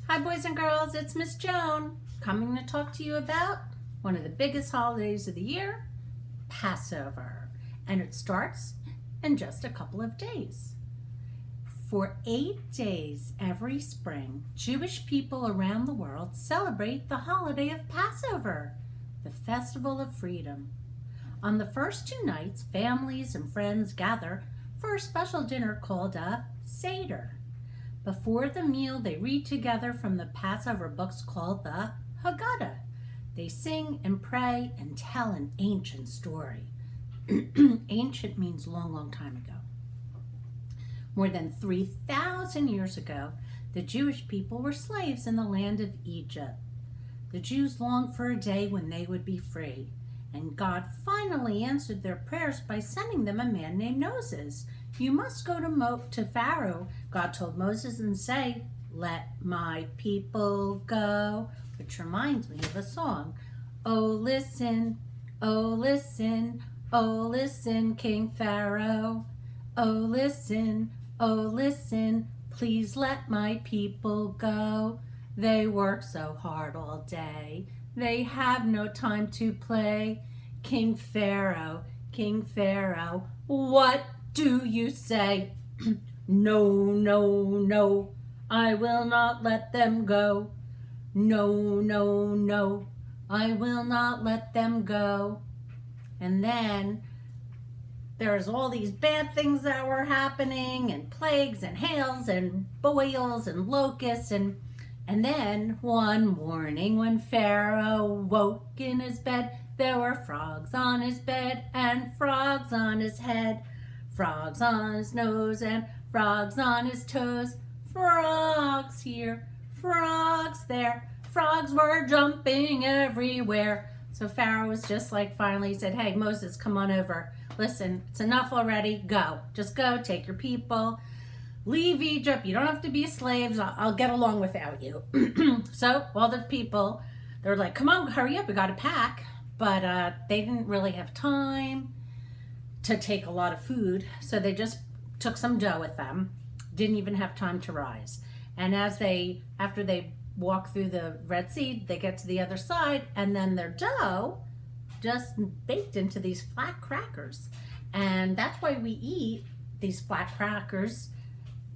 Hi boys and girls, it's Miss Joan coming to talk to you about one of the biggest holidays of the year, Passover. And it starts in just a couple of days. For 8 days every spring, Jewish people around the world celebrate the holiday of Passover, the festival of freedom. On the first 2 nights, families and friends gather for a special dinner called a Seder. Before the meal, they read together from the Passover books called the Haggadah. They sing and pray and tell an ancient story. Ancient means long, long time ago. More than 3,000 years ago, the Jewish people were slaves in the land of Egypt. The Jews longed for a day when they would be free, and God finally answered their prayers by sending them a man named Moses. You must go to Pharaoh, God told Moses, and say, "Let my people go," which reminds me of a song. Oh, listen, oh, listen, oh, listen, King Pharaoh. Oh, listen, please let my people go. They work so hard all day. They have no time to play. King Pharaoh, what do you say? No, no, no, I will not let them go. No, no, no, I will not let them go. And then there's all these bad things that were happening, and plagues and hails and boils and locusts, and then one morning when Pharaoh woke in his bed, there were frogs on his bed and frogs on his head, frogs on his nose and frogs on his toes. Frogs here, frogs there, frogs were jumping everywhere. So Pharaoh was just like, finally said, "Hey, Moses, come on over. Listen, it's enough already. Go. Just go. Take your people. Leave Egypt. You don't have to be slaves. I'll get along without you." So all the people, they're like, "Come on, hurry up. We got to pack." But they didn't really have time to take a lot of food. So they just took some dough with them. Didn't even have time to rise. And after they walk through the Red Sea, they get to the other side, and then their dough just baked into these flat crackers. And that's why we eat these flat crackers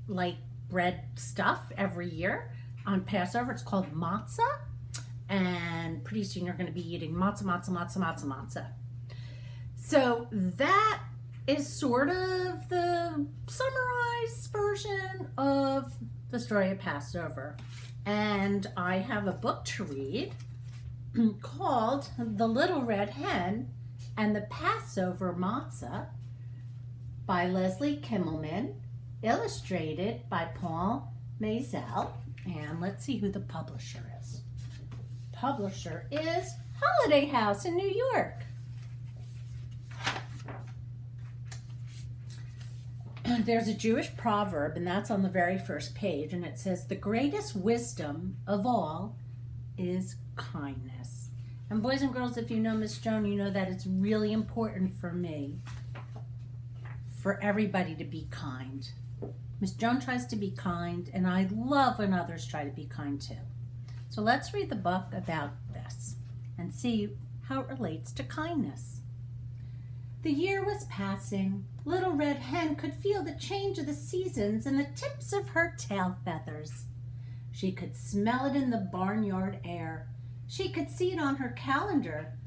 like bread stuff every year on Passover. It's called Matzah. And pretty soon you're going to be eating matzah. So that is sort of the summarized version of the story of Passover. And I have a book to read called The Little Red Hen and the Passover Matzah by Leslie Kimmelman, illustrated by Paul Mazel. And let's see who the publisher is. Publisher is Holiday House in New York. There's a Jewish proverb, and that's on the very first page, and it says, "The greatest wisdom of all is kindness." And boys and girls, if you know Miss Joan, you know that it's really important for me for everybody to be kind. Miss Joan tries to be kind, and I love when others try to be kind too. So let's read the book about this and see how it relates to kindness. The year was passing. Little Red Hen could feel the change of the seasons in the tips of her tail feathers. She could smell it in the barnyard air. She could see it on her calendar.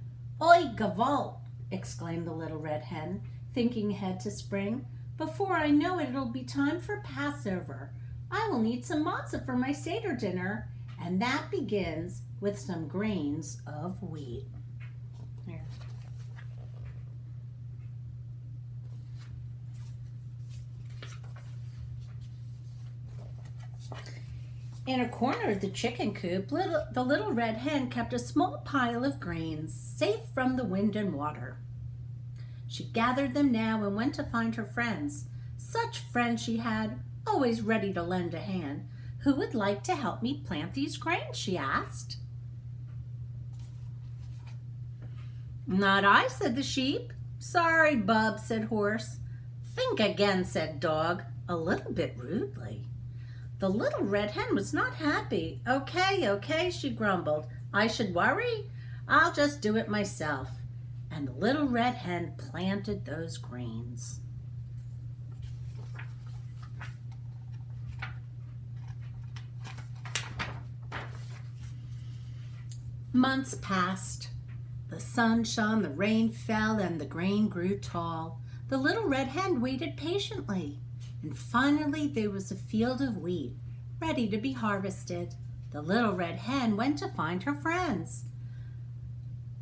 "Oi, Gavalt!" exclaimed the Little Red Hen, thinking ahead to spring. "Before I know it, it'll be time for Passover. I will need some matzah for my Seder dinner, and that begins with some grains of wheat." Here. In a corner of the chicken coop, the Little Red Hen kept a small pile of grains, safe from the wind and water. She gathered them now and went to find her friends. Such friends she had, always ready to lend a hand. "Who would like to help me plant these grains?" she asked. "Not I," said the sheep. "Sorry, Bub," said Horse. "Think again," said Dog, a little bit rudely. The little red hen was not happy. Okay, okay, she grumbled. I should worry? I'll just do it myself. And the little red hen planted those grains. Months passed. The sun shone, the rain fell, and the grain grew tall. The little red hen waited patiently, and finally there was a field of wheat ready to be harvested. The little red hen went to find her friends.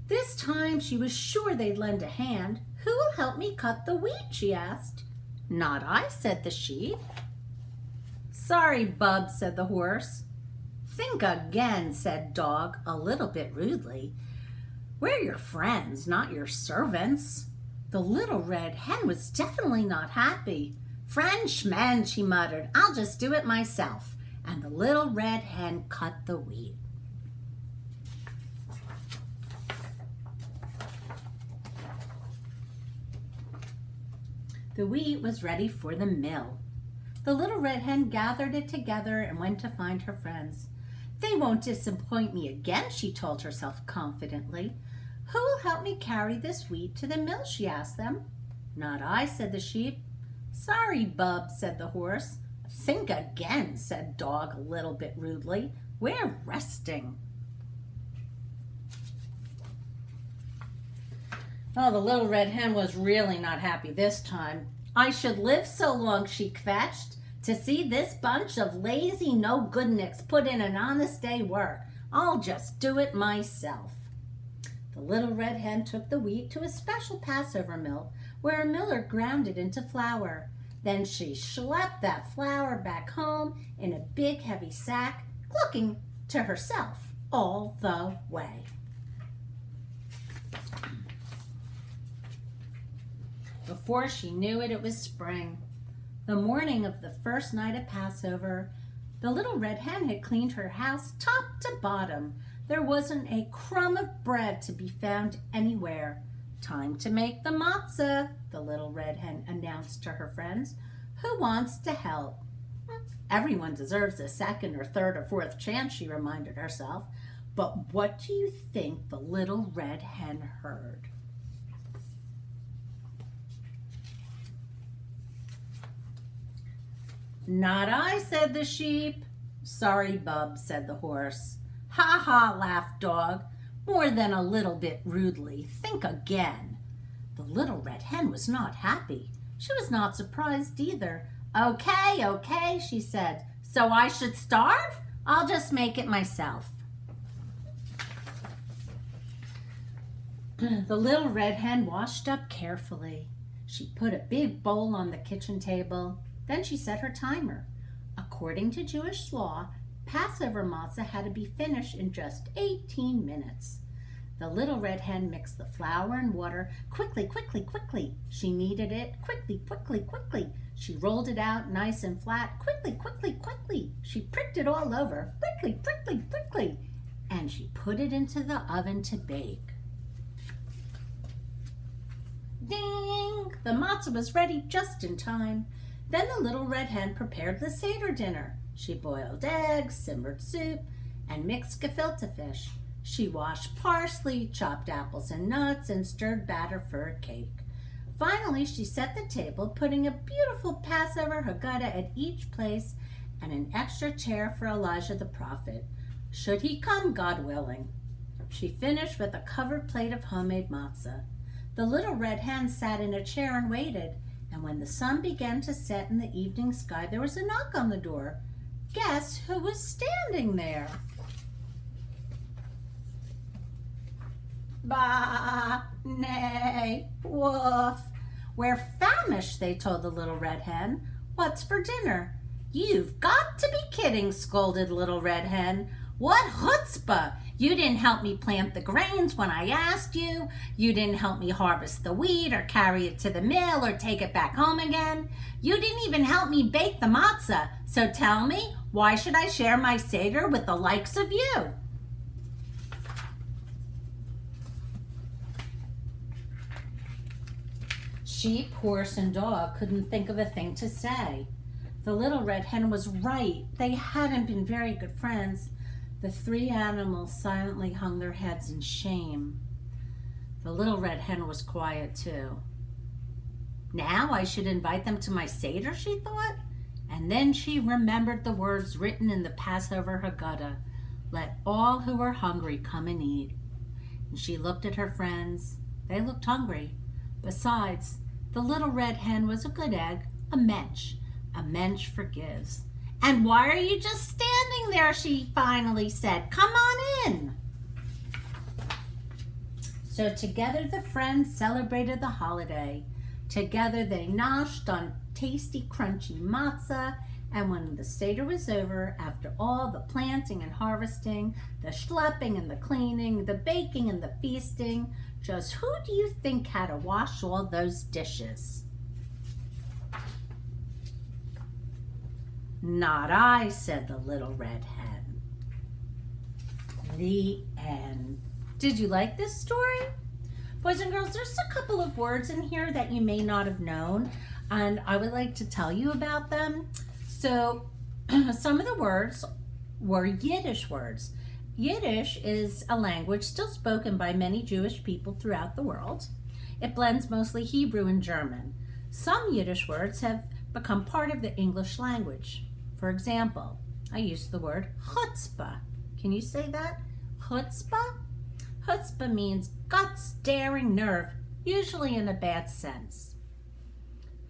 This time she was sure they'd lend a hand. Who will help me cut the wheat? She asked. Not I, said the sheep. Sorry, Bub, said the horse. Think again, said Dog, a little bit rudely. We're your friends, not your servants. The little red hen was definitely not happy. Frenchman, she muttered, I'll just do it myself. And the little red hen cut the wheat. The wheat was ready for the mill. The little red hen gathered it together and went to find her friends. They won't disappoint me again, she told herself confidently. Who will help me carry this wheat to the mill? She asked them. Not I, said the sheep. Sorry, Bub, said the horse. Think again, said Dog a little bit rudely. We're resting. Oh, the little red hen was really not happy this time. I should live so long, she kvetched, to see this bunch of lazy no-goodniks put in an honest day work. I'll just do it myself. The little red hen took the wheat to a special Passover mill where a miller ground it into flour. Then she schlepped that flour back home in a big heavy sack, clucking to herself all the way. Before she knew it, it was spring. The morning of the first night of Passover, the little red hen had cleaned her house top to bottom. There wasn't a crumb of bread to be found anywhere. Time to make the matzah, the little red hen announced to her friends. Who wants to help? Everyone deserves a second or third or fourth chance, she reminded herself. But what do you think the little red hen heard? Not I, said the sheep. Sorry, Bub, said the horse. Ha ha, laughed Dog, more than a little bit rudely. Think again. The little red hen was not happy. She was not surprised either. Okay, okay, she said. So I should starve? I'll just make it myself. The little red hen washed up carefully. She put a big bowl on the kitchen table. Then she set her timer. According to Jewish law, Passover matzah had to be finished in just 18 minutes. The little red hen mixed the flour and water quickly, quickly, quickly. She kneaded it quickly, quickly, quickly. She rolled it out nice and flat quickly, quickly, quickly. She pricked it all over quickly, quickly, quickly. And she put it into the oven to bake. Ding! The matzah was ready just in time. Then the little red hen prepared the Seder dinner. She boiled eggs, simmered soup, and mixed gefilte fish. She washed parsley, chopped apples and nuts, and stirred batter for a cake. Finally, she set the table, putting a beautiful Passover Haggadah at each place and an extra chair for Elijah the prophet, should he come, God willing. She finished with a covered plate of homemade matzah. The little red hen sat in a chair and waited, and when the sun began to set in the evening sky, there was a knock on the door. Guess who was standing there? Bah, nay, woof. We're famished, they told the little red hen. What's for dinner? You've got to be kidding, scolded little red hen. What chutzpah! You didn't help me plant the grains when I asked you. You didn't help me harvest the wheat or carry it to the mill or take it back home again. You didn't even help me bake the matzah. So tell me, why should I share my Seder with the likes of you? Sheep, horse, and dog couldn't think of a thing to say. The little red hen was right. They hadn't been very good friends. The three animals silently hung their heads in shame. The little red hen was quiet too. Now I should invite them to my Seder, she thought. And then she remembered the words written in the Passover Haggadah, "Let all who are hungry come and eat." And she looked at her friends. They looked hungry. Besides, the little red hen was a good egg, a mensch. A mensch forgives. "And why are you just standing there?" she finally said. "Come on in." So together the friends celebrated the holiday. Together they noshed on tasty, crunchy matzah. And when the Seder was over, after all the planting and harvesting, the schlepping and the cleaning, the baking and the feasting, just who do you think had to wash all those dishes? "Not I," said the little red hen. The end. Did you like this story? Boys and girls, there's a couple of words in here that you may not have known, and I would like to tell you about them. So some of the words were Yiddish words. Yiddish is a language still spoken by many Jewish people throughout the world. It blends mostly Hebrew and German. Some Yiddish words have become part of the English language. For example, I used the word chutzpah. Can you say that? Chutzpah? Chutzpah means guts, daring, nerve, usually in a bad sense.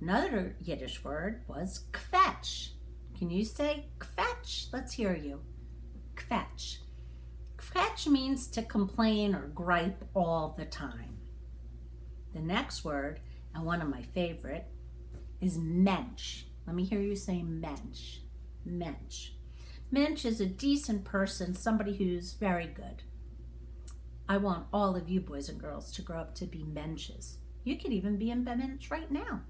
Another Yiddish word was kvetch. Can you say kvetch? Let's hear you. Kvetch. Kvetch means to complain or gripe all the time. The next word, and one of my favorite, is mensch. Let me hear you say mensch. Mensch. Mensch is a decent person, somebody who's very good. I want all of you boys and girls to grow up to be mensches. You could even be a mensch right now.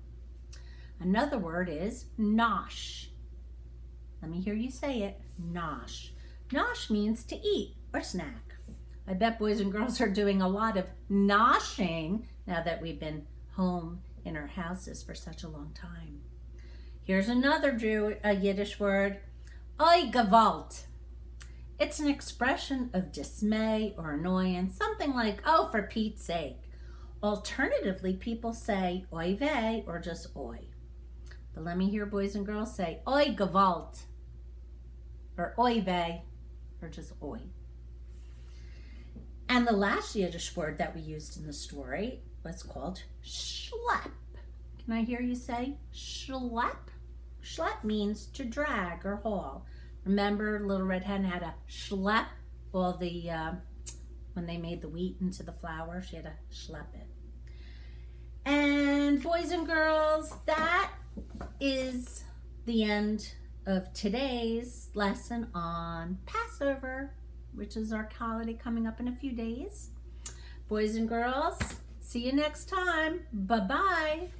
Another word is nosh. Let me hear you say it. Nosh. Nosh means to eat or snack. I bet boys and girls are doing a lot of noshing now that we've been home in our houses for such a long time. Here's another Yiddish word, oi gewalt. It's an expression of dismay or annoyance, something like, "Oh, for Pete's sake." Alternatively, people say oy vey or just oi. But let me hear boys and girls say oi gewalt or oi vey or just oi. And the last Yiddish word that we used in the story was called schlepp. Can I hear you say schlepp? Schlepp means to drag or haul. Remember, Little Red Hen had to schlepp all the, when they made the wheat into the flour, she had to schlepp it. And boys and girls, that is the end of today's lesson on Passover, which is our holiday coming up in a few days. Boys and girls, see you next time. Bye-bye.